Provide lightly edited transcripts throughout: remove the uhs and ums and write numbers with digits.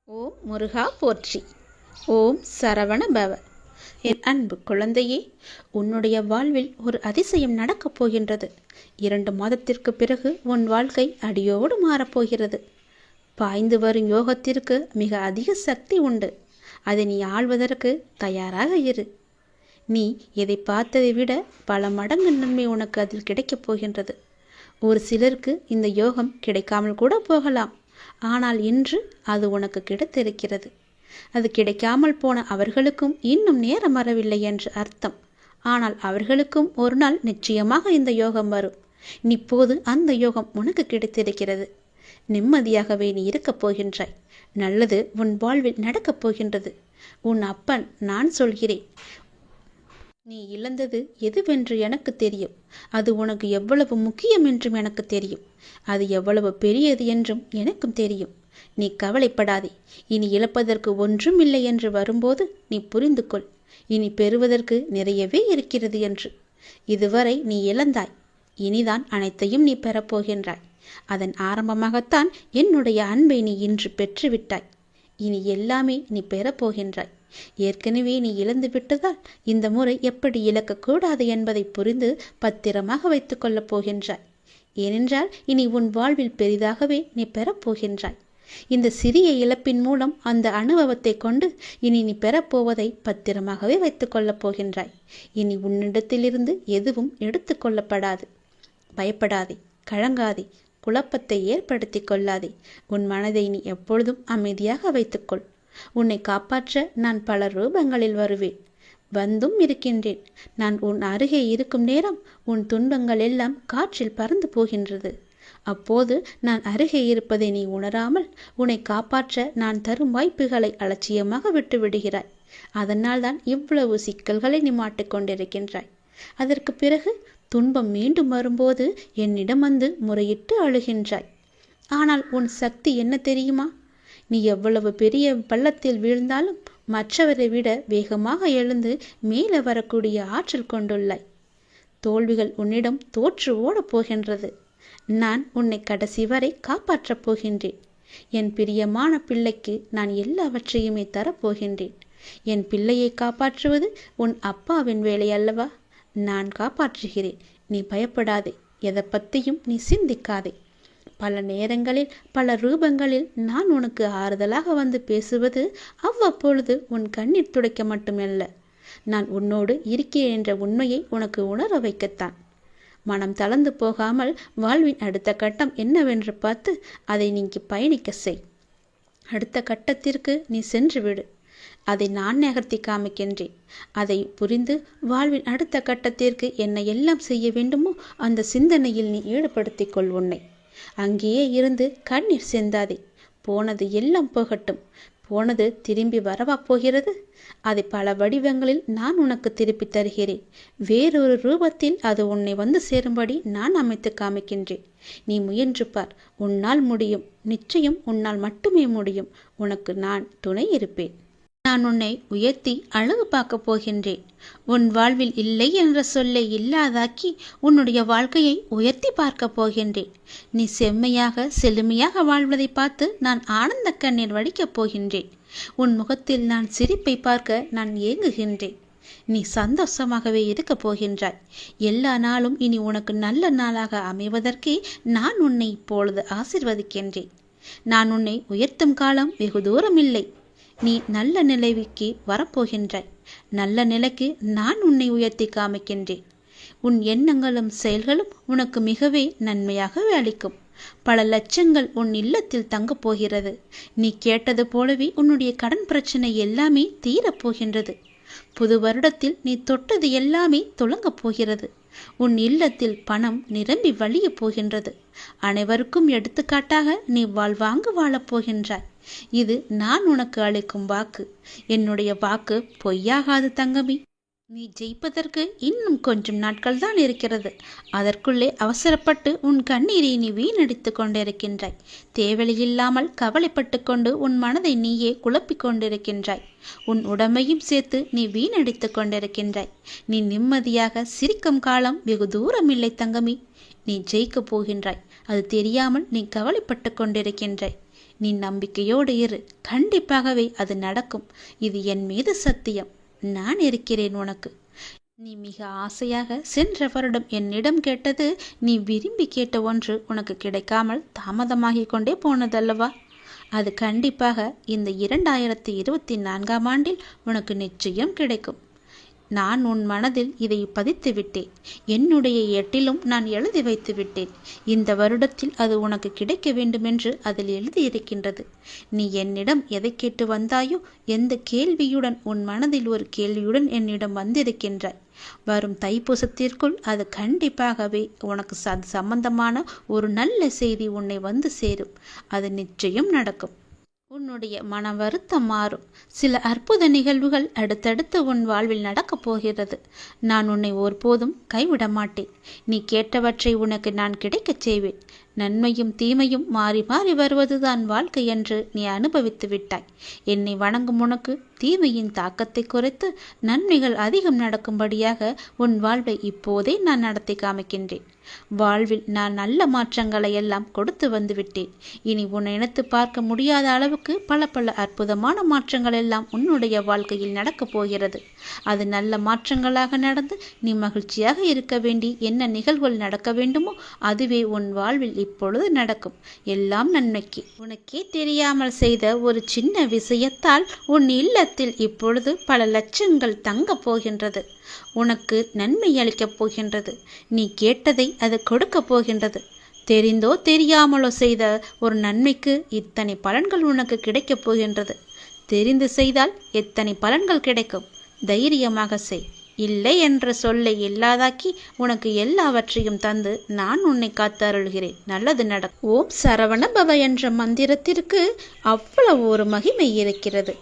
ஓம் முருகா போற்றி. ஓம் சரவண பவ. என் அன்பு குழந்தையே, உன்னுடைய வாழ்வில் ஒரு அதிசயம் நடக்கப் போகின்றது. 2 மாதத்திற்கு பிறகு உன் வாழ்க்கை அடியோடு மாறப்போகிறது. பாய்ந்து வரும் யோகத்திற்கு மிக அதிக சக்தி உண்டு. அதை நீ ஆள்வதற்கு தயாராக இரு. நீ எதை பார்த்ததை விட பல மடங்கு நன்மை உனக்கு அதில் கிடைக்கப் போகின்றது. ஒரு சிலருக்கு இந்த யோகம் கிடைக்காமல் கூட போகலாம். ஆனால் இன்று அது உனக்கு கிடைத்திருக்கிறது. அது கிடைக்காமல் போன அவர்களுக்கும் இன்னும் நேரம் வரவில்லை என்று அர்த்தம். ஆனால் அவர்களுக்கும் ஒரு நாள் நிச்சயமாக இந்த யோகம் வரும். இப்போது அந்த யோகம் உனக்கு கிடைத்திருக்கிறது. நிம்மதியாகவே நீ இருக்கப் போகின்றாய். நல்லது உன் வாழ்வில் நடக்கப் போகின்றது. உன் அப்பன் நான் சொல்கிறேன். நீ இழந்தது எதுவென்று எனக்கு தெரியும். அது உனக்கு எவ்வளவு முக்கியம் என்றும் எனக்கு தெரியும். அது எவ்வளவு பெரியது என்றும் எனக்கும் தெரியும். நீ கவலைப்படாதே. இனி இழப்பதற்கு ஒன்றும் இல்லை என்று வரும்போது நீ புரிந்து கொள். இனி பெறுவதற்கு நிறையவே இருக்கிறது என்று. இதுவரை நீ இழந்தாய். இனிதான் அனைத்தையும் நீ பெறப்போகின்றாய். அதன் ஆரம்பமாகத்தான் என்னுடைய அன்பை நீ இன்று பெற்றுவிட்டாய். இனி எல்லாமே நீ பெறப்போகின்றாய். ஏற்கனவே நீ இழந்து விட்டதால் இந்த முறை எப்படி இழக்கக்கூடாது என்பதை புரிந்து பத்திரமாக வைத்துக் கொள்ளப் போகின்றாய். ஏனென்றால் இனி உன் வாழ்வில் பெரிதாகவே நீ பெறப்போகின்றாய். இந்த சிறிய இழப்பின் மூலம் அந்த அனுபவத்தை கொண்டு இனி நீ பெறப்போவதை பத்திரமாகவே வைத்துக் கொள்ளப் போகின்றாய். இனி உன்னிடத்திலிருந்து எதுவும் எடுத்து கொள்ளப்படாது. பயப்படாதே, கலங்காதே, குழப்பத்தை ஏற்படுத்தி கொள்ளாதே. உன் மனதை நீ எப்பொழுதும் அமைதியாக வைத்துக்கொள். உன்னை காப்பாற்ற நான் பல ரூபங்களில் வருவேன். வந்தும் இருக்கின்றேன். நான் உன் அருகே இருக்கும் நேரம் உன் துன்பங்கள் எல்லாம் காற்றில் பறந்து போகின்றது. அப்போது நான் அருகே இருப்பதை நீ உணராமல் உன்னை காப்பாற்ற நான் தரும் வாய்ப்புகளை அலட்சியமாக விட்டு விடுகிறாய். அதனால் தான் இவ்வளவு சிக்கல்களை நீ மாட்டிக்கொண்டிருக்கின்றாய். அதற்கு பிறகு துன்பம் மீண்டும் வரும்போது என்னிடம் வந்து முறையிட்டு அழுகின்றாய். ஆனால் உன் சக்தி என்ன தெரியுமா? நீ எவ்வளவு பெரிய பள்ளத்தில் வீழ்ந்தாலும் மற்றவரை விட வேகமாக எழுந்து மேலே வரக்கூடிய ஆற்றல் கொண்டுள்ளாய். தோல்விகள் உன்னிடம் தோற்று ஓடப் போகின்றது. நான் உன்னை கடைசி வரை காப்பாற்றப் போகின்றேன். என் பிரியமான பிள்ளைக்கு நான் எல்லாவற்றையுமே தரப்போகின்றேன். என் பிள்ளையை காப்பாற்றுவது உன் அப்பாவின் வேலை அல்லவா? நான் காப்பாற்றுகிறேன். நீ பயப்படாதே. எதை பற்றியும் நீ சிந்திக்காதே. பல நேரங்களில் பல ரூபங்களில் நான் உனக்கு ஆறுதலாக வந்து பேசுவது அவ்வப்பொழுது உன் கண்ணீர் துடைக்க மட்டுமல்ல, நான் உன்னோடு இருக்கிறேன் என்ற உண்மையை உனக்கு உணர வைக்கத்தான். மனம் தளர்ந்து போகாமல் வாழ்வின் அடுத்த கட்டம் என்னவென்று பார்த்து அதை நீங்கி பயணிக்க செய். அடுத்த கட்டத்திற்கு நீ சென்று விடு. அதை நான் நகர்த்தி காமிக்கின்றேன். அதை புரிந்து வாழ்வின் அடுத்த கட்டத்திற்கு என்ன எல்லாம் செய்ய வேண்டுமோ அந்த சிந்தனையில் நீ ஈடுபடுத்திக் கொள் உன்னை. அங்கேயே இருந்து கண்ணீர் சிந்தாதே. போனது எல்லாம் போகட்டும். போனது திரும்பி வரவா போகிறது? அதை பல வடிவங்களில் நான் உனக்கு திருப்பி தருகிறேன். வேறொரு ரூபத்தில் அது உன்னை வந்து சேரும்படி நான் அமைத்து காமிக்கின்றேன். நீ முயன்று பார். உன்னால் முடியும். நிச்சயம் உன்னால் மட்டுமே முடியும். உனக்கு நான் துணை இருப்பேன். நான் உன்னை உயர்த்தி அழகு பார்க்க போகின்றேன். உன் வாழ்வில் இல்லை என்ற சொல்லை இல்லாதாக்கி உன்னுடைய வாழ்க்கையை உயர்த்தி பார்க்க போகின்றேன். நீ செம்மையாக செழுமையாக வாழ்வதை பார்த்து நான் ஆனந்த கண்ணீர் வடிக்கப் போகின்றேன். உன் முகத்தில் நான் சிரிப்பை பார்க்க நான் ஏங்குகின்றேன். நீ சந்தோஷமாகவே இருக்கப் போகின்றாய். எல்லா நாளும் இனி உனக்கு நல்ல நாளாக அமைவதற்கே நான் உன்னை இப்பொழுது ஆசீர்வதிக்கின்றேன். நான் உன்னை உயர்த்தும் காலம் வெகு தூரம் இல்லை. நீ நல்ல நிலைக்கு வரப்போகின்றாய். நல்ல நிலைக்கு நான் உன்னை உயர்த்தி காமிக்கின்றேன். உன் எண்ணங்களும் செயல்களும் உனக்கு மிகவே நன்மையாக அளிக்கும். பல லட்சங்கள் உன் இல்லத்தில் தங்கப் போகிறது. நீ கேட்டது போலவே உன்னுடைய கடன் பிரச்சனை எல்லாமே தீரப்போகின்றது. புது வருடத்தில் நீ தொட்டது எல்லாமே துலங்கப் போகிறது. உன் இல்லத்தில் பணம் நிரம்பி வழியப் போகின்றது. அனைவருக்கும் எடுத்துக்காட்டாக நீ வாழ்வாங்கு வாழப் போகின்றாய். இது நான் உனக்கு அளிக்கும் வாக்கு. என்னுடைய வாக்கு பொய்யாகாது தங்கமி. நீ ஜெயிப்பதற்கு இன்னும் கொஞ்சம் நாட்கள் தான் இருக்கிறது. அதற்குள்ளே அவசரப்பட்டு உன் கண்ணீரை நீ வீணடித்து கொண்டிருக்கின்றாய். தேவையில்லாமல் கவலைப்பட்டு கொண்டு உன் மனதை நீயே குழப்பிக் கொண்டிருக்கின்றாய். உன் உடமையும் சேர்த்து நீ வீணடித்து கொண்டிருக்கின்றாய். நீ நிம்மதியாக சிரிக்கும் காலம் வெகு தூரம் இல்லை தங்கமி. நீ ஜெயிக்கப் போகின்றாய். அது தெரியாமல் நீ கவலைப்பட்டு கொண்டிருக்கின்றாய். நீ நம்பிக்கையோடு இரு, கண்டிப்பாகவே அது நடக்கும். இது என் மீது சத்தியம். நான் இருக்கிறேன் உனக்கு. நீ மிக ஆசையாக சென்ற வருடம் என்னிடம் கேட்டது, நீ விரும்பி கேட்ட ஒன்று உனக்கு கிடைக்காமல் தாமதமாகிக் கொண்டே போனதல்லவா? அது கண்டிப்பாக இந்த 2024ஆம் ஆண்டில் உனக்கு நிச்சயம் கிடைக்கும். நான் உன் மனதில் இதை பதித்து விட்டேன். என்னுடைய ஏட்டிலும் நான் எழுதி வைத்து விட்டேன். இந்த வருடத்தில் அது உனக்கு கிடைக்க வேண்டுமென்று அதில் எழுதியிருக்கின்றது. நீ என்னிடம் எதை கேட்டு வந்தாயோ, எந்த கேள்வியுடன், உன் மனதில் ஒரு கேள்வியுடன் என்னிடம் வந்திருக்கின்றாய். வரும் தைப்பூசத்திற்குள் அது கண்டிப்பாகவே உனக்கு சம்பந்தமான ஒரு நல்ல செய்தி உன்னை வந்து சேரும். அது நிச்சயம் நடக்கும். உன்னுடைய மன வருத்தம் மாறும். சில அற்புத நிகழ்வுகள் அடுத்தடுத்து உன் வாழ்வில் நடக்கப் போகிறது. நான் உன்னை ஒருபோதும் கைவிட மாட்டேன். நீ கேட்டவற்றை உனக்கு நான் கிடைக்கச் செய்வேன். நன்மையும் தீமையும் மாறி மாறி வருவதுதான் வாழ்க்கை என்று நீ அனுபவித்து விட்டாய். என்னை வணங்கும் உனக்கு தீமையின் தாக்கத்தை குறைத்து நன்மைகள் அதிகம் நடக்கும்படியாக உன் வாழ்வை இப்போதே நான் நடத்தி காமிக்கின்றேன். வாழ்வில் நான் நல்ல மாற்றங்களை எல்லாம் கொடுத்து வந்து விட்டேன். இனி உன்னை நினைத்து பார்க்க முடியாத அளவுக்கு பல பல அற்புதமான மாற்றங்கள் எல்லாம் உன்னுடைய வாழ்க்கையில் நடக்கப் போகிறது. அது நல்ல மாற்றங்களாக நடந்து நீ மகிழ்ச்சியாக இருக்க வேண்டி என்ன நிகழ்வுகள் நடக்க வேண்டுமோ அதுவே உன் வாழ்வில் இப்பொழுது நடக்கும். எல்லாம் நன்மைக்கு. உனக்கே தெரியாமல் செய்த ஒரு சின்ன விஷயத்தால் உன் இல்லத்தில் இப்பொழுது பல லட்சங்கள் தங்கப் போகின்றது. உனக்கு நன்மை அளிக்கப் போகின்றது. நீ கேட்டதை அது கொடுக்கப் போகின்றது. தெரிந்தோ தெரியாமலோ செய்த ஒரு நன்மைக்கு இத்தனை பலன்கள் உனக்கு கிடைக்கப் போகின்றது. தெரிந்து செய்தால் எத்தனை பலன்கள் கிடைக்கும். தைரியமாக செய். இல்லை என்ற சொல்லை இல்லாதாக்கி உனக்கு எல்லாவற்றையும் தந்து நான் உன்னை காத்து அருள்கிறேன். நல்லது நடக்கும். ஓம் சரவண பவ என்ற மந்திரத்திற்கு அவ்வளவு ஒரு மகிமை இருக்கிறது.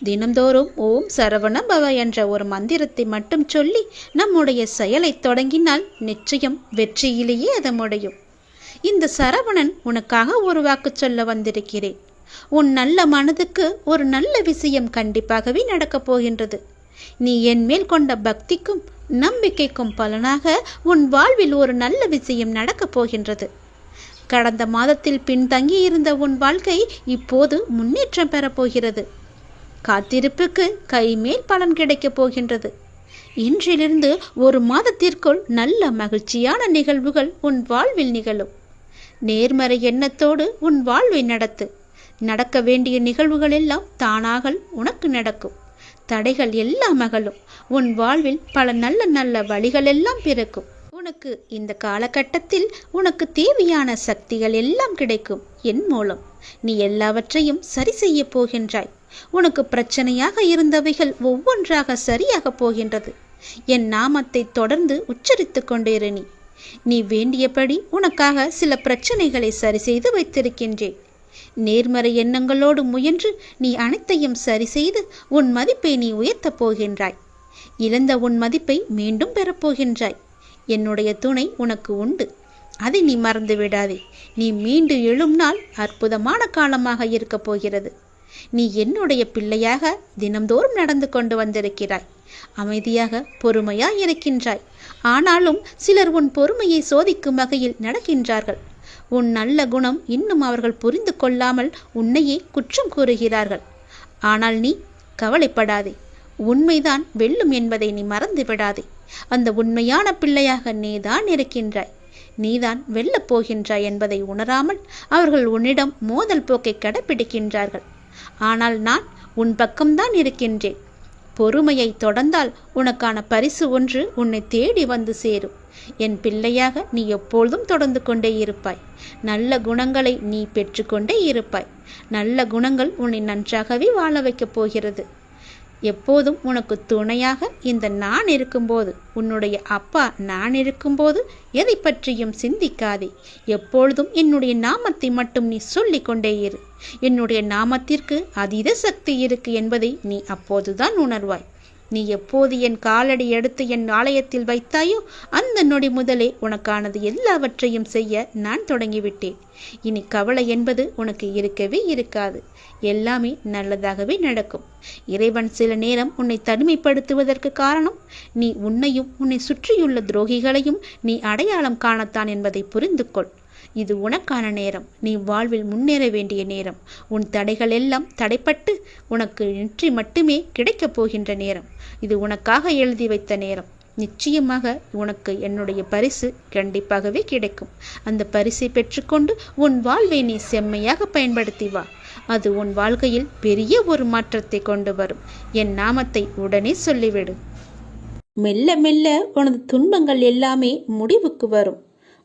தினந்தோறும் ஓம் சரவண பவ என்ற ஒரு மந்திரத்தை மட்டும் சொல்லி நம்முடைய செயலை தொடங்கினால் நிச்சயம் வெற்றியிலேயே அது முடியும். இந்த சரவணன் உனக்காக ஒரு வாக்கு சொல்ல வந்திருக்கிறேன். உன் நல்ல மனதுக்கு ஒரு நல்ல விஷயம் கண்டிப்பாகவே நடக்கப் போகின்றது. நீ என் மேல் கொண்ட பக்திக்கும் நம்பிக்கைக்கும் பலனாக உன் வாழ்வில் ஒரு நல்ல விஷயம் நடக்கப் போகின்றது. கடந்த மாதத்தில் பின்தங்கி இருந்த உன் வாழ்க்கை இப்போது முன்னேற்றம் பெறப்போகிறது. காத்திருப்புக்கு கைமேல் பலன் கிடைக்கப் போகின்றது. இன்றிலிருந்து ஒரு மாதத்திற்குள் நல்ல மகிழ்ச்சியான நிகழ்வுகள் உன் வாழ்வில் நிகழும். நேர்மறை எண்ணத்தோடு உன் வாழ்வை நடத்து. நடக்க வேண்டிய நிகழ்வுகள் எல்லாம் தானாக உனக்கு நடக்கும். தடைகள் எல்லாம் அகலும். உன் வாழ்வில் பல நல்ல நல்ல வழிகள் எல்லாம் பிறக்கும். உனக்கு இந்த காலகட்டத்தில் உனக்கு தேவையான சக்திகள் எல்லாம் கிடைக்கும். என் மூலம் நீ எல்லாவற்றையும் சரி செய்ய போகின்றாய். உனக்கு பிரச்சனையாக இருந்தவைகள் ஒவ்வொன்றாக சரியாக போகின்றது. என் நாமத்தை தொடர்ந்து உச்சரித்து கொண்டிரு. நீ வேண்டியபடி உனக்காக சில பிரச்சனைகளை சரி செய்து வைத்திருக்கின்றேன். நேர்மறை எண்ணங்களோடு முயன்று நீ அனைத்தையும் சரி செய்து உன் மதிப்பை நீ உயர்த்தப் போகின்றாய். இழந்த உன் மதிப்பை மீண்டும் பெறப்போகின்றாய். என்னுடைய துணை உனக்கு உண்டு. அதை நீ மறந்து விடாதே. நீ மீண்டு எழும் நாள் அற்புதமான காலமாக இருக்கப் போகிறது. நீ என்னுடைய பிள்ளையாக தினம்தோறும் நடந்து கொண்டு வந்திருக்கிறாய். அமைதியாக பொறுமையாய் இருக்கின்றாய். ஆனாலும் சிலர் உன் பொறுமையை சோதிக்கும் வகையில் நடக்கின்றார்கள். உன் நல்ல குணம் இன்னும் அவர்கள் புரிந்து கொள்ளாமல் உன்னையே குற்றம் கூறுகிறார்கள். ஆனால் நீ கவலைப்படாதே. உண்மைதான் வெல்லும் என்பதை நீ மறந்து விடாதே. அந்த உண்மையான பிள்ளையாக நீதான் இருக்கின்றாய். நீதான் வெல்லப் போகின்றாய் என்பதை உணராமல் அவர்கள் உன்னிடம் மோதல் போக்கை கடைப்பிடிக்கின்றார்கள். ஆனால் நான் உன் பக்கம்தான் இருக்கின்றேன். பொறுமையை தொடர்ந்தால் உனக்கான பரிசு ஒன்று உன்னை தேடி வந்து சேரும். என் பிள்ளையாக நீ எப்பொழுதும் தொடர்ந்து கொண்டே இருப்பாய். நல்ல குணங்களை நீ பெற்றுக்கொண்டே இருப்பாய். நல்ல குணங்கள் உன்னை நன்றாகவே வாழ வைக்கப் போகிறது. எப்போதும் உனக்கு துணையாக இந்த நான் இருக்கும்போது, உன்னுடைய அப்பா நான் இருக்கும்போது எதை பற்றியும் சிந்திக்காதே. எப்பொழுதும் என்னுடைய நாமத்தை மட்டும் நீ சொல்லிக் கொண்டே இரு. என்னுடைய நாமத்திற்கு அதீத சக்தி இருக்கு என்பதை நீ அப்போதுதான் உணர்வாய். நீ எப்போது என் காலடி எடுத்து என் ஆலயத்தில் வைத்தாயோ அந்த நொடி முதலே உனக்கானது எல்லாவற்றையும் செய்ய நான் தொடங்கிவிட்டேன். இனி கவலை என்பது உனக்கு இருக்கவே இருக்காது. எல்லாமே நல்லதாகவே நடக்கும். இறைவன் சில நேரம் உன்னை தனிமைப்படுத்துவதற்கு காரணம் நீ உன்னையும் உன்னை சுற்றியுள்ள துரோகிகளையும் நீ அடையாளம் காணத்தான் என்பதை புரிந்து கொள். இது உனக்கான நேரம். நீ வாழ்வில் முன்னேற வேண்டிய நேரம். உன் தடைகள் எல்லாம் தடைப்பட்டு உனக்கு வெற்றி மட்டுமே கிடைக்கப் போகின்ற நேரம். இது உனக்காக எழுதி வைத்த நேரம். நிச்சயமாக உனக்கு என்னுடைய பரிசு கண்டிப்பாகவே கிடைக்கும். அந்த பரிசை பெற்றுக்கொண்டு உன் வாழ்வை நீ செம்மையாக பயன்படுத்தி வா. அது உன் வாழ்க்கையில் பெரிய ஒரு மாற்றத்தை கொண்டு வரும். என் நாமத்தை உடனே சொல்லிவிடு. மெல்ல மெல்ல உனது துன்பங்கள் எல்லாமே முடிவுக்கு வரும்.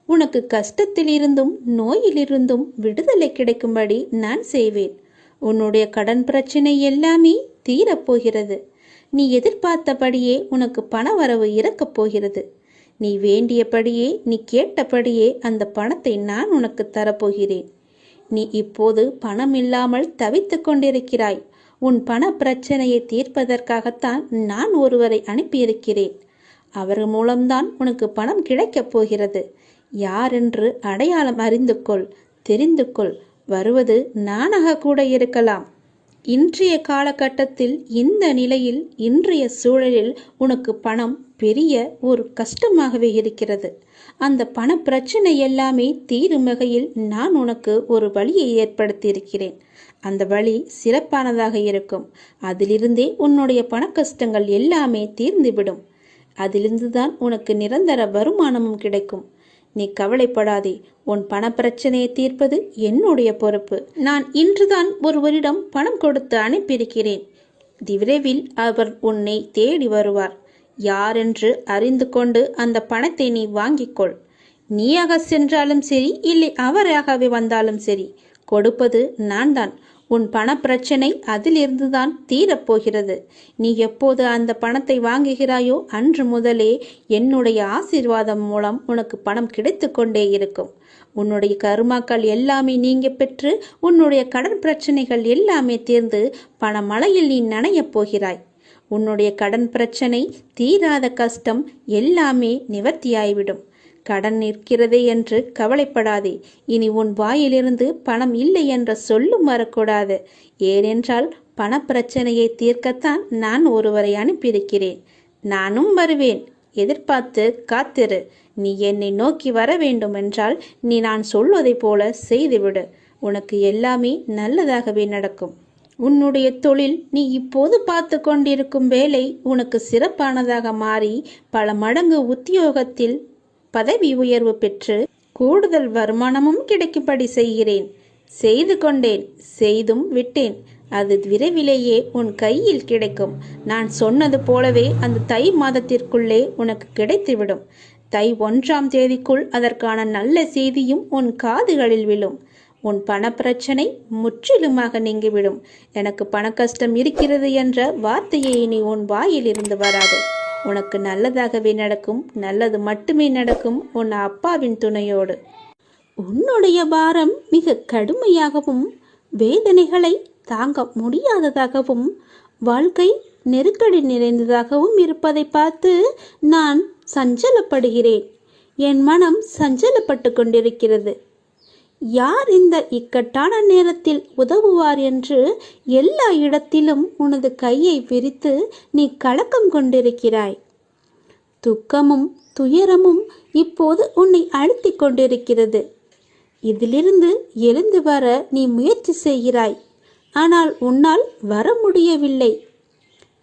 உனக்கு கஷ்டத்திலிருந்தும் நோயிலிருந்தும் விடுதலை கிடைக்கும்படி நான் செய்வேன். உன்னுடைய கடன் பிரச்சனை எல்லாமே தீரப்போகிறது. நீ எதிர்பார்த்தபடியே உனக்கு பண வரவு இறக்கப் போகிறது. நீ வேண்டியபடியே, நீ கேட்டபடியே அந்த பணத்தை நான் உனக்கு தரப்போகிறேன். நீ இப்போது பணம் இல்லாமல் தவித்து கொண்டிருக்கிறாய். உன் பண பிரச்சனையை தீர்ப்பதற்காகத்தான் நான் ஒருவரை அனுப்பியிருக்கிறேன். அவர் மூலம்தான் உனக்கு பணம் கிடைக்கப் போகிறது. யாரென்று அடையாளம் அறிந்து கொள், தெரிந்து கொள். வருவது நானாக கூட இருக்கலாம். இன்றைய காலகட்டத்தில், இந்த நிலையில், இன்றைய சூழலில் உனக்கு பணம் பெரிய ஒரு கஷ்டமாகவே இருக்கிறது. அந்த பண பிரச்சனை எல்லாமே தீரும் வகையில் நான் உனக்கு ஒரு வழியை ஏற்படுத்தியிருக்கிறேன். அந்த வழி சிறப்பானதாக இருக்கும். அதிலிருந்தே உன்னுடைய பண கஷ்டங்கள் எல்லாமே தீர்ந்துவிடும். அதிலிருந்துதான் உனக்கு நிரந்தர வருமானமும் கிடைக்கும். நீ கவலைப்படாதே. உன் பண பிரச்சனையை தீர்ப்பது என்னுடைய பொறுப்பு. நான் இன்றுதான் ஒருவரிடம் பணம் கொடுத்து அனுப்பியிருக்கிறேன். விரைவில் அவர் உன்னை தேடி வருவார். யாரென்று அறிந்து கொண்டு அந்த பணத்தை நீ வாங்கிக்கொள். நீயாக சென்றாலும் சரி, இல்லை அவராகவே வந்தாலும் சரி, கொடுப்பது நான் தான். உன் பண பிரச்சனை அதிலிருந்துதான் தீரப்போகிறது. நீ எப்போது அந்த பணத்தை வாங்குகிறாயோ அன்று முதலே என்னுடைய ஆசீர்வாதம் மூலம் உனக்கு பணம் கிடைத்து கொண்டே இருக்கும். உன்னுடைய கருமாக்கள் எல்லாமே நீங்க பெற்று உன்னுடைய கடன் பிரச்சனைகள் எல்லாமே தீர்ந்து பணமழையில் நீ நனையப் போகிறாய். உன்னுடைய கடன் பிரச்சனை, தீராத கஷ்டம் எல்லாமே நிவர்த்தியாய்விடும். கடன் நிற்கிறதே என்று கவலைப்படாதே. இனி உன் வாயிலிருந்து பணம் இல்லை என்ற சொல்லும் வரக்கூடாது. ஏனென்றால் பண பிரச்சனையை தீர்க்கத்தான் நான் ஒருவரை அனுப்பியிருக்கிறேன். நானும் வருவேன். எதிர்பார்த்து காத்திரு. நீ என்னை நோக்கி வர வேண்டும் என்றால் நீ நான் சொல்வதை போல செய்துவிடு. உனக்கு எல்லாமே நல்லதாகவே நடக்கும். உன்னுடைய தொழில், நீ இப்போது பார்த்து கொண்டிருக்கும் வேலை உனக்கு சிறப்பானதாக மாறி பல மடங்கு உத்தியோகத்தில் பதவி உயர்வு பெற்று கூடுதல் வருமானமும் கிடைக்கும்படி செய்கிறேன். செய்து கொண்டேன், செய்தும் விட்டேன். அது விரைவிலேயே உன் கையில் கிடைக்கும். நான் சொன்னது போலவே அந்த தை மாதத்திற்குள்ளே உனக்கு கிடைத்துவிடும். தை 1ஆம் தேதிக்குள் அதற்கான நல்ல செய்தியும் உன் காதுகளில் விழும். உன் பணப்பிரச்சனை முற்றிலுமாக நீங்கிவிடும். எனக்கு பண கஷ்டம் இருக்கிறது என்ற வார்த்தையை இனி உன் வாயில் இருந்து வராது. உனக்கு நல்லதாகவே நடக்கும். நல்லது மட்டுமே நடக்கும், உன் அப்பாவின் துணையோடு. உன்னுடைய பாரம் மிக கடுமையாகவும் வேதனைகளை தாங்க முடியாததாகவும் வாழ்க்கை நெருக்கடி நிறைந்ததாகவும் இருப்பதை பார்த்து நான் சஞ்சலப்படுகிறேன். என் மனம் சஞ்சலப்பட்டு கொண்டிருக்கிறது. யார் இந்த இக்கட்டான நேரத்தில் உதவுவார் என்று எல்லா இடத்திலும் உனது கையை விரித்து நீ கலக்கம் கொண்டிருக்கிறாய். துக்கமும் துயரமும் இப்போது உன்னை அழுத்தி கொண்டிருக்கிறது. இதிலிருந்து எழுந்து வர நீ முயற்சி செய்கிறாய். ஆனால் உன்னால் வர முடியவில்லை.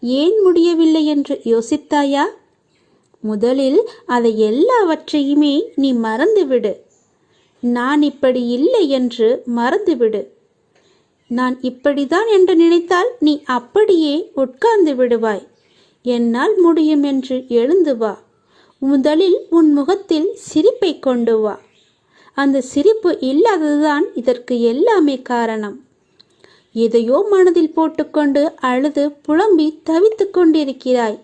ஏன் முடியவில்லை என்று யோசித்தாயா? முதலில் அதை எல்லாவற்றையுமே நீ மறந்துவிடு. நான் இப்படி இல்லை என்று மறந்துவிடு. நான் இப்படிதான் என்று நினைத்தால் நீ அப்படியே உட்கார்ந்து விடுவாய். என்னால் முடியும் என்று எழுந்து வா. முதலில் உன் முகத்தில் சிரிப்பை கொண்டு வா. அந்த சிரிப்பு இல்லாததுதான் இதற்கு எல்லாமே காரணம். எதையோ மனதில் போட்டுக்கொண்டு அழுது புலம்பி தவித்து கொண்டிருக்கிறாய்.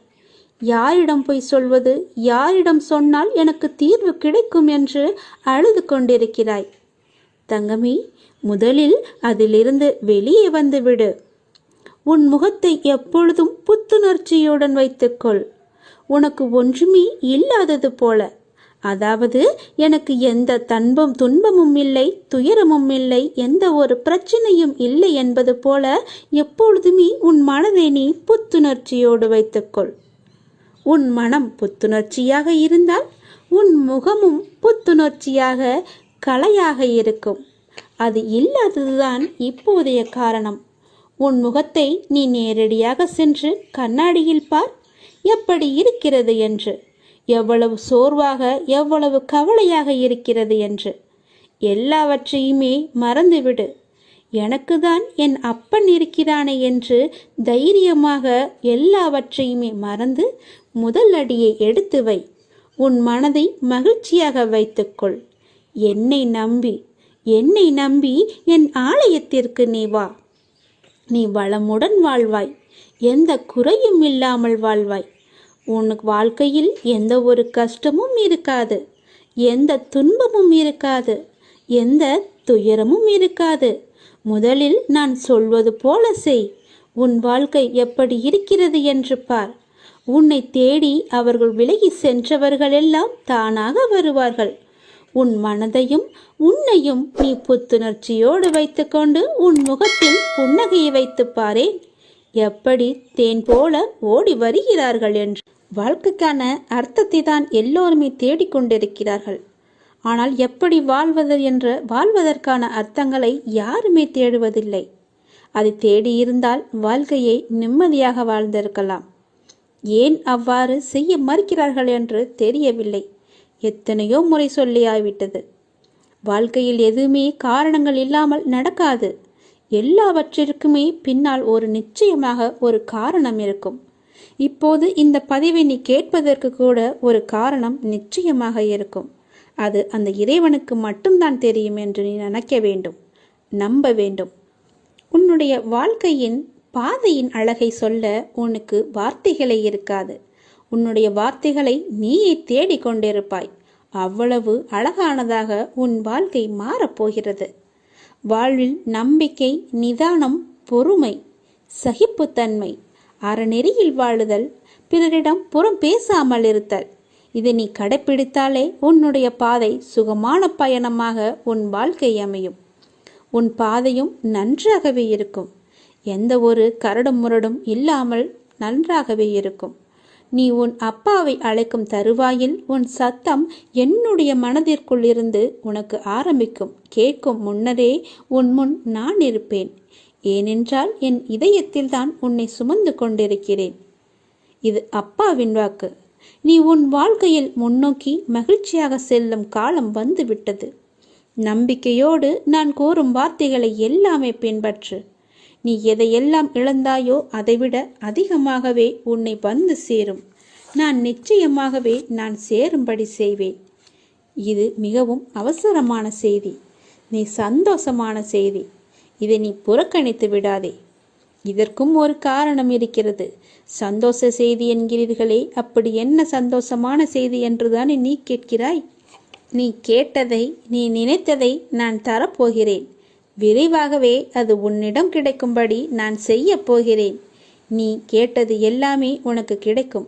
யாரிடம் போய் சொல்வது, யாரிடம் சொன்னால் எனக்கு தீர்வு கிடைக்கும் என்று அழுது கொண்டிருக்கிறாய். தங்கமி, முதலில் அதிலிருந்து வெளியே வந்துவிடு. உன் முகத்தை எப்பொழுதும் புத்துணர்ச்சியுடன் வைத்துக்கொள். உனக்கு ஒன்றுமே இல்லாதது போல, அதாவது எனக்கு எந்த துன்பமும் இல்லை, துயரமும் இல்லை, எந்த ஒரு பிரச்சனையும் இல்லை என்பது போல எப்பொழுதுமே உன் மனதை நீ புத்துணர்ச்சியோடு வைத்துக்கொள். உன் மனம் புத்துணர்ச்சியாக இருந்தால் உன் முகமும் புத்துணர்ச்சியாக கலையாக இருக்கும். அது இல்லாததுதான் இப்போதைய காரணம். உன் முகத்தை நீ நேரடியாக சென்று கண்ணாடியில் பார், எப்படி இருக்கிறது என்று. எவ்வளவு சோர்வாக, எவ்வளவு கவலையாக இருக்கிறது என்று. எல்லாவற்றையுமே மறந்துவிடு. எனக்கு தான் என் அப்பன் இருக்கிறானே என்று தைரியமாக எல்லாவற்றையுமே மறந்து முதல் அடியை எடுத்து வை. உன் மனதை மகிழ்ச்சியாக வைத்துக்கொள். என்னை நம்பி என் ஆலயத்திற்கு நீ வா. நீ வளமுடன் வாழ்வாய், எந்த குறையும் இல்லாமல் வாழ்வாய். உனக்கு வாழ்க்கையில் எந்த ஒரு கஷ்டமும் இருக்காது, எந்த துன்பமும் இருக்காது, எந்த துயரமும் இருக்காது. முதலில் நான் சொல்வது போல செய். உன் வாழ்க்கை எப்படி இருக்கிறது என்று பார். உன்னை தேடி அவர்கள் விலகி சென்றவர்களெல்லாம் தானாக வருவார்கள். உன் மனதையும் உன்னையும் நீ புத்துணர்ச்சியோடு வைத்துக்கொண்டு உன் முகத்தில் புன்னகையை வைத்து பாரேன், எப்படி தேன் போல ஓடி வருகிறார்கள் என்று. வாழ்க்கைக்கான அர்த்தத்தை தான் எல்லோருமே தேடிக்கொண்டிருக்கிறார்கள். ஆனால் எப்படி வாழ்வதற்கான அர்த்தங்களை யாருமே தேடுவதில்லை. அதை தேடியிருந்தால் வாழ்க்கையை நிம்மதியாக வாழ்ந்திருக்கலாம். ஏன் அவ்வாறு செய்ய மறுக்கிறார்கள் என்று தெரியவில்லை. எத்தனையோ முறை சொல்லியாய்விட்டது. வாழ்க்கையில் எதுவுமே காரணங்கள் இல்லாமல் நடக்காது. எல்லாவற்றிற்குமே பின்னால் நிச்சயமாக ஒரு காரணம் இருக்கும். இப்போது இந்த பதிவை நீ கேட்பதற்கு கூட ஒரு காரணம் நிச்சயமாக இருக்கும். அது அந்த இறைவனுக்கு மட்டும்தான் தெரியும் என்று நீ நினைக்க வேண்டும், நம்ப வேண்டும். உன்னுடைய வாழ்க்கையின் பாதையின் அழகை சொல்ல உனக்கு வார்த்தைகளே இருக்காது. உன்னுடைய வார்த்தைகளை நீயே தேடிக்கொண்டிருப்பாய். அவ்வளவு அழகானதாக உன் வாழ்க்கை மாறப்போகிறது. வாழ்வில் நம்பிக்கை, நிதானம், பொறுமை, சகிப்புத்தன்மை, அறநெறியில் வாழுதல், பிறரிடம் புறம் பேசாமல் இருத்தல், இதை நீ கடைப்பிடித்தாலே உன்னுடைய பாதை சுகமான பயணமாக உன் வாழ்க்கை அமையும். உன் பாதையும் நன்றாகவே இருக்கும். எந்த ஒரு கரடும் முரடும் இல்லாமல் நன்றாகவே இருக்கும். நீ உன் அப்பாவை அழைக்கும் தருவாயில் உன் சத்தம் என்னுடைய மனதிற்குள் இருந்து உனக்கு ஆரம்பிக்கும். கேட்கும் முன்னரே உன் முன் நான் இருப்பேன். ஏனென்றால் என் இதயத்தில் தான் உன்னை சுமந்து கொண்டிருக்கிறேன். இது அப்பாவின் வாக்கு. நீ உன் வாழ்க்கையில் முன்னோக்கி மகிழ்ச்சியாக செல்லும் காலம் வந்து விட்டது. நம்பிக்கையோடு நான் கூறும் வார்த்தைகளை எல்லாமே பின்பற்று. நீ எதையெல்லாம் இழந்தாயோ அதைவிட அதிகமாகவே உன்னை வந்து சேரும். நான் நிச்சயமாகவே நான் சேரும்படி செய்வேன். இது மிகவும் அவசரமான செய்தி. நீ சந்தோஷமான செய்தி. இதை நீ புறக்கணித்து விடாதே. இதற்கும் ஒரு காரணம் இருக்கிறது. சந்தோஷ செய்தி என்கிறீர்களே, அப்படி என்ன சந்தோஷமான செய்தி என்றுதானே நீ கேட்கிறாய்? நீ கேட்டதை, நீ நினைத்ததை நான் தரப்போகிறேன். விரைவாகவே அது உன்னிடம் கிடைக்கும்படி நான் செய்ய போகிறேன். நீ கேட்டது எல்லாமே உனக்கு கிடைக்கும்.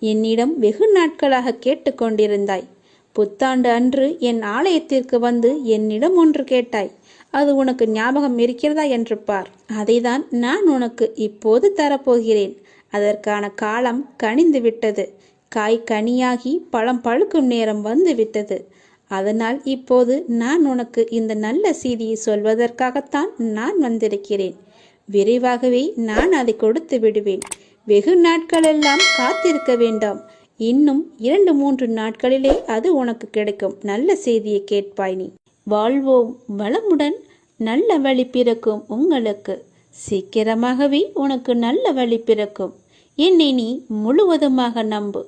என்னிடம் வெகு நாட்களாக கேட்டுக்கொண்டிருந்தாய். புத்தாண்டு அன்று என் ஆலயத்திற்கு வந்து என்னிடம் ஒன்று கேட்டாய். அது உனக்கு ஞாபகம் இருக்கிறதா என்று பார். அதைதான் நான் உனக்கு இப்போது தரப்போகிறேன். அதற்கான காலம் கனிந்து விட்டது. காய் கனியாகி பழம் பழுக்கும் நேரம் வந்து விட்டது. அதனால் இப்போது நான் உனக்கு இந்த நல்ல செய்தியை சொல்வதற்காகத்தான் நான் வந்திருக்கிறேன். விரைவாகவே நான் அதை கொடுத்து விடுவேன். வெகு நாட்களெல்லாம் காத்திருக்க வேண்டாம். இன்னும் 2-3 நாட்களிலே அது உனக்கு கிடைக்கும். நல்ல செய்தியை கேட்பாய். நீ வாழ்வோம் வளமுடன். நல்ல வழி பிறக்கும் உங்களுக்கு. சீக்கிரமாகவே உனக்கு நல்ல வழி பிறக்கும். என்னை நீ முழுவதுமாக நம்பு.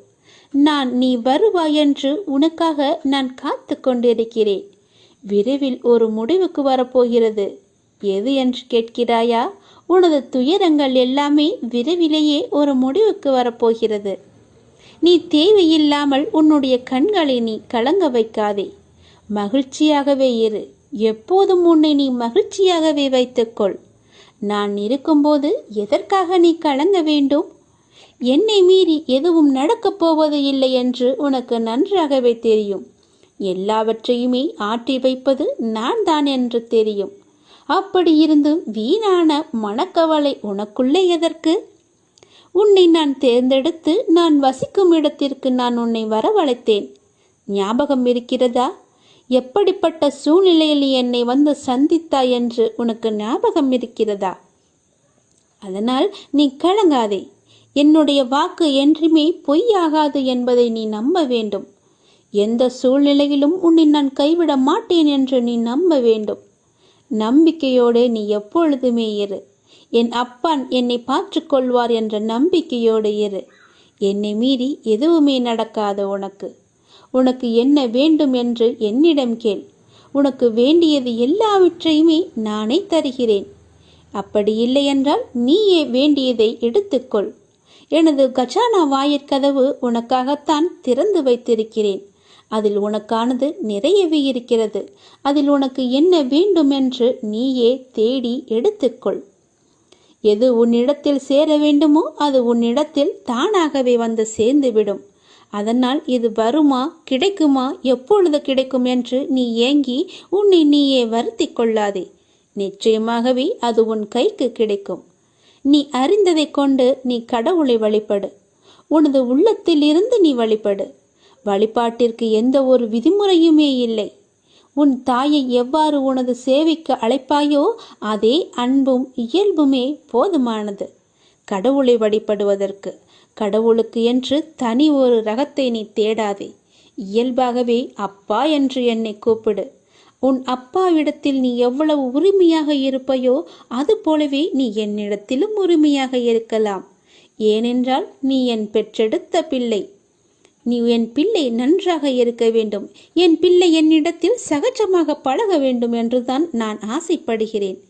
நீ வருவாய் என்று உனக்காக நான் காத்து கொண்டிருக்கிறேன். விரைவில் ஒரு முடிவுக்கு வரப்போகிறது. எது என்று கேட்கிறாயா? உனது துயரங்கள் எல்லாமே விரைவிலேயே ஒரு முடிவுக்கு வரப்போகிறது. நீ தேவையில்லாமல் உன்னுடைய கண்களை நீ கலங்க வைக்காதே. மகிழ்ச்சியாகவே இரு. எப்போதும் உன்னை நீ மகிழ்ச்சியாகவே வைத்துக்கொள். நான் இருக்கும்போது எதற்காக நீ கலங்க வேண்டும்? என்னை மீறி எதுவும் நடக்கப் போவது இல்லை என்று உனக்கு நன்றாகவே தெரியும். எல்லாவற்றையுமே ஆட்டி வைப்பது நான் தான் என்று தெரியும். அப்படி இருந்தும் வீணான மனக்கவலை உனக்குள்ளே எதற்கு? உன்னை நான் தேர்ந்தெடுத்து நான் வசிக்கும் இடத்திற்கு நான் உன்னை வரவழைத்தேன். ஞாபகம் இருக்கிறதா? எப்படிப்பட்ட சூழ்நிலையில் நீ என்னை வந்து சந்தித்தாய் என்று உனக்கு ஞாபகம் இருக்கிறதா? அதனால் நீ கலங்காதே. என்னுடைய வாக்கு என்றுமே பொய்யாகாது என்பதை நீ நம்ப வேண்டும். எந்த சூழ்நிலையிலும் உன்னை நான் கைவிட மாட்டேன் என்று நீ நம்ப வேண்டும். நம்பிக்கையோடு நீ எப்பொழுதுமே இரு. என் அப்பான் என்னை பார்த்துக்கொள்வார் என்ற நம்பிக்கையோடு இரு. என்னை மீறி எதுவுமே நடக்காது. உனக்கு என்ன வேண்டும் என்று என்னிடம் கேள். உனக்கு வேண்டியது எல்லாவற்றையுமே நானே தருகிறேன். அப்படி இல்லை என்றால் நீயே வேண்டியதை எடுத்துக்கொள். எனது கஜானா வாயிற்கதவு உனக்காகத்தான் திறந்து வைத்திருக்கிறேன். அதில் உனக்கானது நிறையவே இருக்கிறது. அதில் உனக்கு என்ன வேண்டும் என்று நீயே தேடி எடுத்துக்கொள். எது உன்னிடத்தில் சேர வேண்டுமோ அது உன்னிடத்தில் தானாகவே வந்து சேர்ந்துவிடும். அதனால் இது வருமா, கிடைக்குமா, எப்பொழுது கிடைக்கும் என்று நீ ஏங்கி உன்னை நீயே வருத்தி கொள்ளாதே. நிச்சயமாகவே அது உன் கைக்கு கிடைக்கும். நீ அறிந்ததை கொண்டு நீ கடவுளை வழிபடு. உனது உள்ளத்தில் இருந்து நீ வழிபடு. வழிபாட்டிற்கு எந்த ஒரு விதிமுறையுமே இல்லை. உன் தாயை எவ்வாறு உனது சேவைக்கு அழைப்பாயோ அதே அன்பும் இயல்புமே போதுமானது கடவுளை வழிபடுவதற்கு. கடவுளுக்கு என்று தனி ஒரு ரகத்தை நீ தேடாதே. இயல்பாகவே அப்பா என்று என்னை கூப்பிடு. உன் அப்பாவிடத்தில் நீ எவ்வளவு உரிமையாக இருப்பையோ அது போலவே நீ என்னிடத்திலும் உரிமையாக இருக்கலாம். ஏனென்றால் நீ என் பெற்றெடுத்த பிள்ளை. நீ என் பிள்ளை நன்றாக இருக்க வேண்டும். என் பிள்ளை என்னிடத்தில் சகஜமாக பழக வேண்டும் என்றுதான் நான் ஆசைப்படுகிறேன்.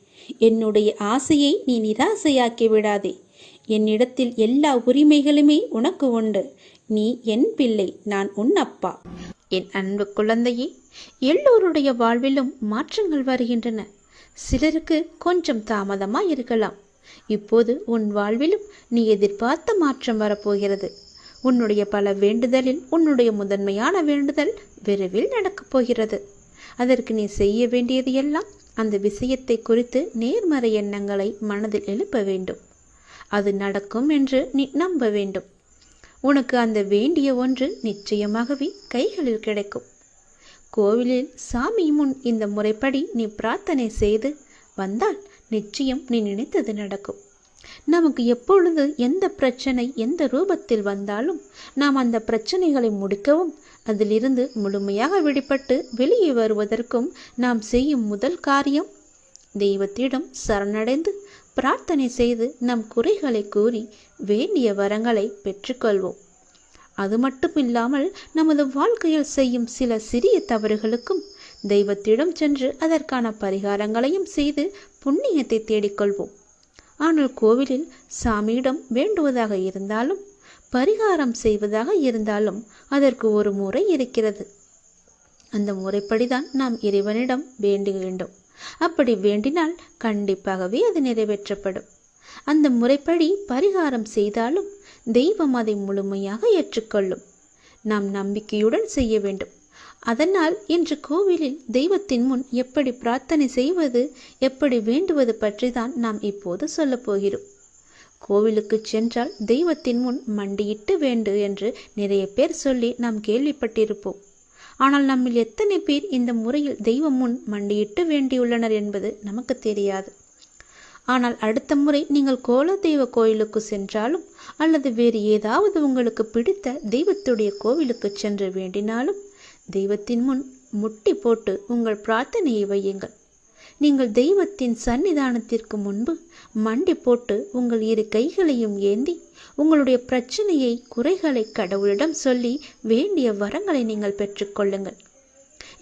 என்னுடைய ஆசையை நீ நிராசையாக்கி விடாதே. என்னிடத்தில் எல்லா உரிமைகளுமே உனக்கு உண்டு. நீ என் பிள்ளை, நான் உன் அப்பா. என் அன்பு குழந்தையே, எல்லோருடைய வாழ்விலும் மாற்றங்கள் வருகின்றன. சிலருக்கு கொஞ்சம் தாமதமாய் இருக்கலாம். இப்போது உன் வாழ்விலும் நீ எதிர்பார்த்த மாற்றம் வரப்போகிறது. உன்னுடைய பல வேண்டுதலில் உன்னுடைய முதன்மையான வேண்டுதல் விரைவில் நடக்கப் போகிறது. அதற்கு நீ செய்ய வேண்டியது எல்லாம் அந்த விஷயத்தை குறித்து நேர்மறை எண்ணங்களை மனதில் எழுப்ப வேண்டும். அது நடக்கும் என்று நீ நம்ப வேண்டும். உனக்கு அந்த வேண்டிய ஒன்று நிச்சயமாகவே கைகளில் கிடைக்கும். கோவிலில் சாமி முன் இந்த முறைப்படி நீ பிரார்த்தனை செய்து வந்தால் நிச்சயம் நீ நினைத்தது நடக்கும். நமக்கு எப்பொழுது எந்த பிரச்சனை எந்த ரூபத்தில் வந்தாலும் நாம் அந்த பிரச்சனைகளை முடிக்கவும் அதிலிருந்து முழுமையாக விடுபட்டு வெளியே வருவதற்கும் நாம் செய்யும் முதல் காரியம் தெய்வத்திடம் சரணடைந்து பிரார்த்தனை செய்து நம் குறைகளை கூறி வேண்டிய வரங்களை பெற்றுக்கொள்வோம். அது மட்டுமில்லாமல் நமது வாழ்க்கையில் செய்யும் சில சிறிய தவறுகளுக்கும் தெய்வத்திடம் சென்று அதற்கான பரிகாரங்களையும் செய்து புண்ணியத்தை தேடிக்கொள்வோம். ஆனால் கோவிலில் சாமியிடம் வேண்டுவதாக இருந்தாலும் பரிகாரம் செய்வதாக இருந்தாலும் அதற்கு ஒரு முறை இருக்கிறது. அந்த முறைப்படிதான் நாம் இறைவனிடம் வேண்ட வேண்டும். அப்படி வேண்டினால் கண்டிப்பாகவே அது நிறைவேற்றப்படும். அந்த முறைப்படி பரிகாரம் செய்தாலும் தெய்வம் அதை முழுமையாக ஏற்றுக்கொள்ளும். நாம் நம்பிக்கையுடன் செய்ய வேண்டும். அதனால் இன்று கோவிலில் தெய்வத்தின் முன் எப்படி பிரார்த்தனை செய்வது, எப்படி வேண்டுவது பற்றி தான் நாம் இப்போது சொல்ல போகிறோம். கோவிலுக்கு சென்றால் தெய்வத்தின் முன் மண்டியிட்டு வேண்டு என்று நிறைய பேர் சொல்லி நாம் கேள்விப்பட்டிருப்போம். ஆனால் நம்மில் எத்தனை பேர் இந்த முறையில் தெய்வம் முன் மண்டியிட்டு வேண்டியுள்ளனர் என்பது நமக்கு தெரியாது. ஆனால் அடுத்த முறை நீங்கள் கோலதெய்வ கோயிலுக்கு சென்றாலும் அல்லது வேறு ஏதாவது உங்களுக்கு பிடித்த தெய்வத்துடைய கோவிலுக்கு சென்று வேண்டினாலும் தெய்வத்தின் முன் முட்டி போட்டு உங்கள் பிரார்த்தனையை வையுங்கள். நீங்கள் தெய்வத்தின் சன்னிதானத்திற்கு முன்பு மண்டி போட்டு உங்கள் இரு கைகளையும் ஏந்தி உங்களுடைய பிரச்சனையை குறைகளை கடவுளிடம் சொல்லி வேண்டிய வரங்களை நீங்கள் பெற்றுக்கொள்ளுங்கள்.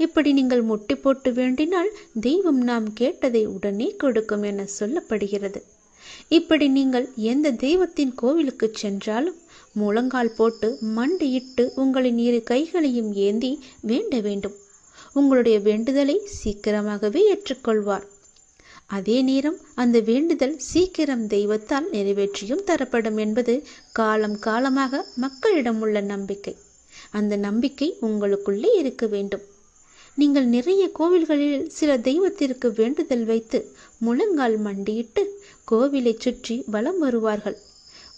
இப்படி நீங்கள் முட்டி போட்டு வேண்டினால் தெய்வம் நாம் கேட்டதை உடனே கொடுக்கும் என சொல்லப்படுகிறது. இப்படி நீங்கள் எந்த தெய்வத்தின் கோவிலுக்கு சென்றாலும் முழங்கால் போட்டு மண்டியிட்டு உங்களின் இரு கைகளையும் ஏந்தி வேண்ட வேண்டும். உங்களுடைய வேண்டுதலை சீக்கிரமாகவே ஏற்றுக்கொள்வார். அதே நேரம் அந்த வேண்டுதல் சீக்கிரம் தெய்வத்தால் நிறைவேற்றியும் தரப்படும் என்பது காலம் காலமாக மக்களிடம் உள்ள நம்பிக்கை. அந்த நம்பிக்கை உங்களுக்குள்ளே இருக்க வேண்டும். நீங்கள் நிறைய கோவில்களில் சில தெய்வத்திற்கு வேண்டுதல் வைத்து முழங்கால் மண்டியிட்டு கோவிலை சுற்றி வலம் வருவார்கள்.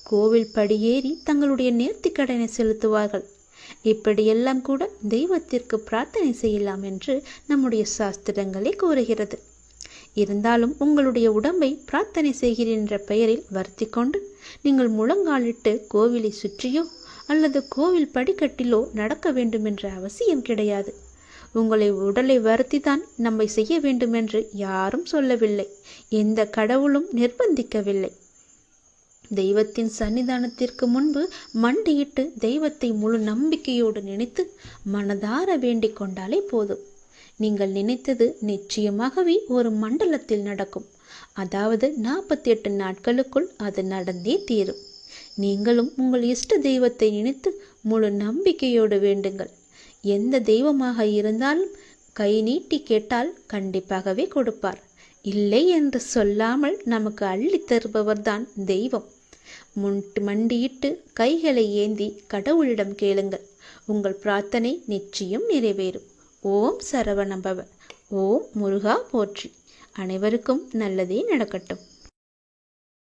கோவில் படியேறி தங்களுடைய நேர்த்திக்கடனை செலுத்துவார்கள். இப்படியெல்லாம் கூட தெய்வத்திற்கு பிரார்த்தனை செய்யலாம் என்று நம்முடைய சாஸ்திரங்களே கூறுகிறது. இருந்தாலும் உங்களுடைய உடம்பை பிரார்த்தனை செய்கிறேன் என்ற பெயரில் வருத்தி கொண்டு நீங்கள் முழங்காலிட்டு கோவிலை சுற்றியோ அல்லது கோவில் படிக்கட்டிலோ நடக்க வேண்டும் என்ற அவசியம் கிடையாது. உங்களை உடலை வருத்தி தான் நம்மை செய்ய வேண்டும் என்று யாரும் சொல்லவில்லை. எந்த கடவுளும் நிர்பந்திக்கவில்லை. தெய்வத்தின் சன்னிதானத்திற்கு முன்பு மண்டியிட்டு தெய்வத்தை முழு நம்பிக்கையோடு நினைத்து மனதார வேண்டிக் கொண்டாலே போதும். நீங்கள் நினைத்தது நிச்சயமாகவே ஒரு மண்டலத்தில் நடக்கும். அதாவது 48 நாட்களுக்குள் அது நடந்தே தீரும். நீங்களும் உங்கள் இஷ்ட தெய்வத்தை நினைத்து முழு நம்பிக்கையோடு வேண்டுங்கள். எந்த தெய்வமாக இருந்தாலும் கை நீட்டி கேட்டால் கண்டிப்பாகவே கொடுப்பார். இல்லை என்று சொல்லாமல் நமக்கு அள்ளி தருபவர்தான் தெய்வம். மண்டியிட்டு கைகளை ஏந்தி கடவுளிடம் கேளுங்கள். உங்கள் பிரார்த்தனை நிச்சயம் நிறைவேறும். ஓம் சரவணபவ. ஓம் முருகா போற்றி. அனைவருக்கும் நல்லதே நடக்கட்டும்.